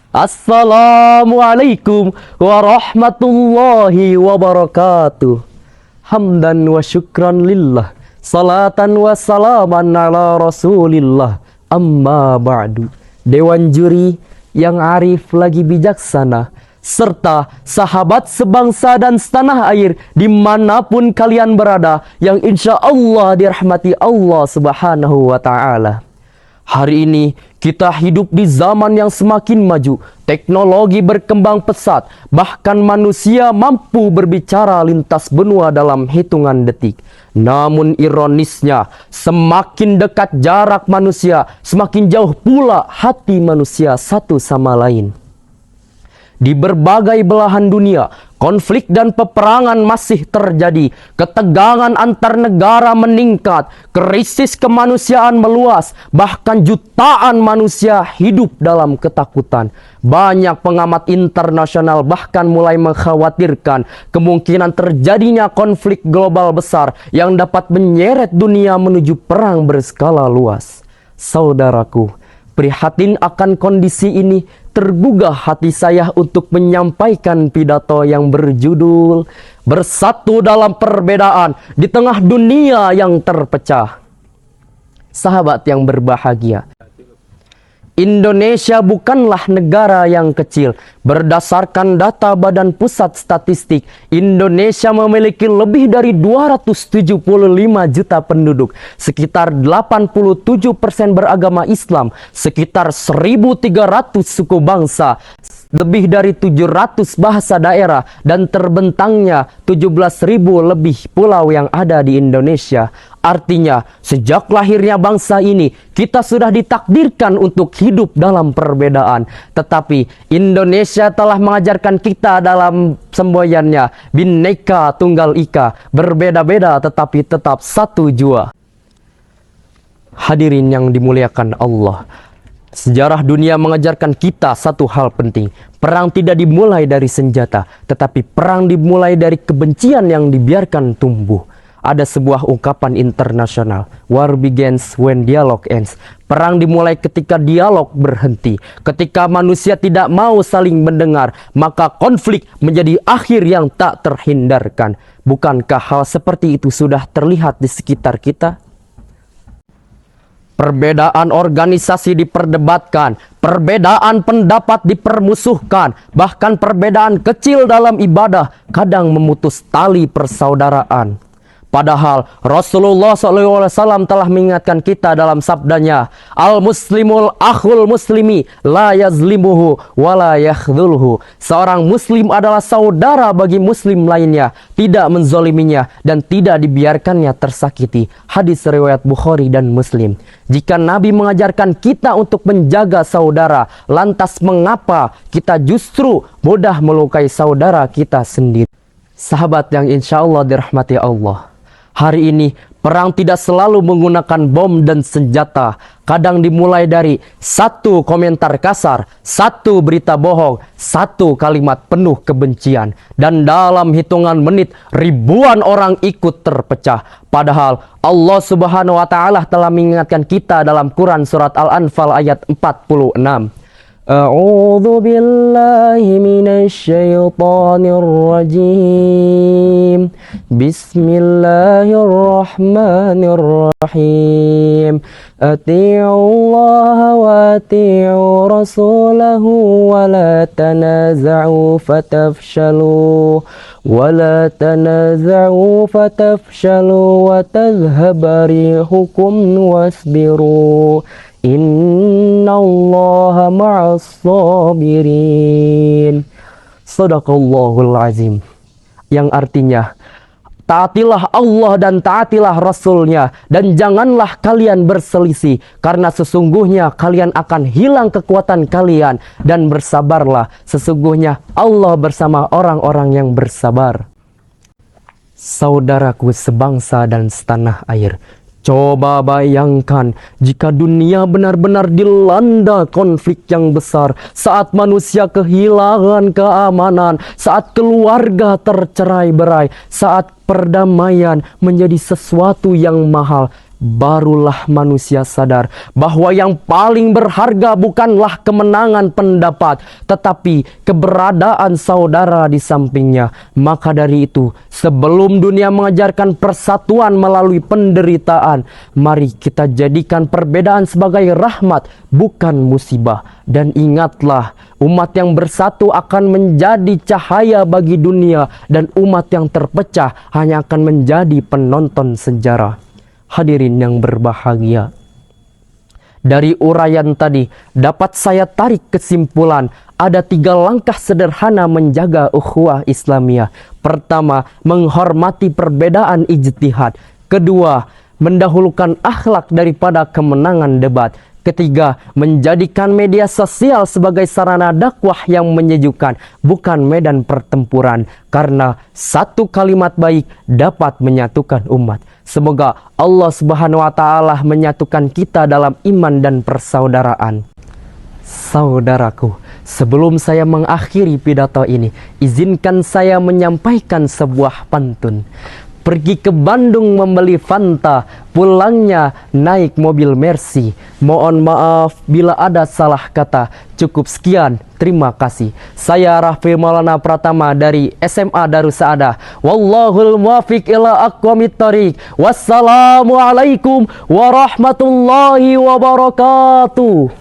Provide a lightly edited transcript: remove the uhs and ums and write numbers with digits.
Assalamualaikum warahmatullahi wabarakatuh. Hamdan wa syukran lillah, salatan wa salaman ala rasulillah, amma ba'du. Dewan juri yang arif lagi bijaksana, serta sahabat sebangsa dan setanah air dimanapun kalian berada, yang insya Allah dirahmati Allah subhanahu wa ta'ala. Hari ini kita hidup di zaman yang semakin maju, teknologi berkembang pesat, bahkan manusia mampu berbicara lintas benua dalam hitungan detik. Namun ironisnya, semakin dekat jarak manusia, semakin jauh pula hati manusia satu sama lain. Di berbagai belahan dunia, konflik dan peperangan masih terjadi. Ketegangan antar negara meningkat, krisis kemanusiaan meluas, bahkan jutaan manusia hidup dalam ketakutan. Banyak pengamat internasional bahkan mulai mengkhawatirkan kemungkinan terjadinya konflik global besar yang dapat menyeret dunia menuju perang berskala luas. Saudaraku, prihatin akan kondisi ini, tergugah hati saya untuk menyampaikan pidato yang berjudul Bersatu dalam Perbedaan di Tengah Dunia yang Terpecah. Sahabat yang berbahagia, Indonesia bukanlah negara yang kecil. Berdasarkan data Badan Pusat Statistik, Indonesia memiliki lebih dari 275 juta penduduk. Sekitar 87% beragama Islam, sekitar 1.300 suku bangsa, lebih dari 700 bahasa daerah, dan terbentangnya 17.000 lebih pulau yang ada di Indonesia. Artinya, sejak lahirnya bangsa ini, kita sudah ditakdirkan untuk hidup dalam perbedaan. Tetapi Indonesia telah mengajarkan kita dalam semboyannya, Bhinneka Tunggal Ika, berbeda-beda tetapi tetap satu jua. Hadirin yang dimuliakan Allah, sejarah dunia mengajarkan kita satu hal penting. Perang tidak dimulai dari senjata, tetapi perang dimulai dari kebencian yang dibiarkan tumbuh. Ada sebuah ungkapan internasional, war begins when dialogue ends. Perang dimulai ketika dialog berhenti. Ketika manusia tidak mau saling mendengar, maka konflik menjadi akhir yang tak terhindarkan. Bukankah hal seperti itu sudah terlihat di sekitar kita? Perbedaan organisasi diperdebatkan, perbedaan pendapat dipermusuhkan, bahkan perbedaan kecil dalam ibadah kadang memutus tali persaudaraan. Padahal Rasulullah SAW telah mengingatkan kita dalam sabdanya, Al-muslimul akhul muslimi la yazlimuhu wa la yakhdhulhu. Seorang muslim adalah saudara bagi muslim lainnya, tidak menzoliminya dan tidak dibiarkannya tersakiti. Hadis riwayat Bukhari dan Muslim. Jika Nabi mengajarkan kita untuk menjaga saudara, lantas mengapa kita justru mudah melukai saudara kita sendiri? Sahabat yang insya Allah dirahmati Allah, hari ini perang tidak selalu menggunakan bom dan senjata. Kadang dimulai dari satu komentar kasar, satu berita bohong, satu kalimat penuh kebencian. Dan dalam hitungan menit ribuan orang ikut terpecah. Padahal Allah Subhanahu wa Ta'ala telah mengingatkan kita dalam Quran surat Al-Anfal ayat 46. A'udzu billahi minasyaitonir rajim. Bismillahirrahmanirrahim. Ati'ullaha wa ati'u rasulahu wa la tanaza'u fatafshalu wa tadhhaba rihukum wasbiru. Innallaha ma'as sabirin. Shadaqallahul azim. Yang artinya, taatilah Allah dan taatilah Rasulnya, dan janganlah kalian berselisih, karena sesungguhnya kalian akan hilang kekuatan kalian, dan bersabarlah, sesungguhnya Allah bersama orang-orang yang bersabar. Saudaraku sebangsa dan setanah air, coba bayangkan jika dunia benar-benar dilanda konflik yang besar, saat manusia kehilangan keamanan, saat keluarga tercerai-berai, saat perdamaian menjadi sesuatu yang mahal. barulah manusia sadar bahwa yang paling berharga bukanlah kemenangan pendapat, tetapi keberadaan saudara di sampingnya. Maka dari itu, sebelum dunia mengajarkan persatuan melalui penderitaan, mari kita jadikan perbedaan sebagai rahmat, bukan musibah. Dan ingatlah, umat yang bersatu akan menjadi cahaya bagi dunia, dan umat yang terpecah hanya akan menjadi penonton sejarah. Hadirin yang berbahagia, dari uraian tadi dapat saya tarik kesimpulan ada 3 langkah sederhana menjaga ukhuwah Islamiyah. Pertama, menghormati perbedaan ijtihad. Kedua, mendahulukan akhlak daripada kemenangan debat. Ketiga, menjadikan media sosial sebagai sarana dakwah yang menyejukkan, bukan medan pertempuran. Karena satu kalimat baik dapat menyatukan umat. Semoga Allah Subhanahu wa Ta'ala menyatukan kita dalam iman dan persaudaraan. Saudaraku, sebelum saya mengakhiri pidato ini, izinkan saya menyampaikan sebuah pantun. Pergi ke Bandung membeli Fanta, pulangnya naik mobil Mercy. Mohon maaf bila ada salah kata. Cukup sekian, terima kasih. Saya Raffi Maulana Pratama dari SMA Darussaada. Wallahul muwaffiq ila aqwamit thoriq. Wassalamualaikum warahmatullahi wabarakatuh.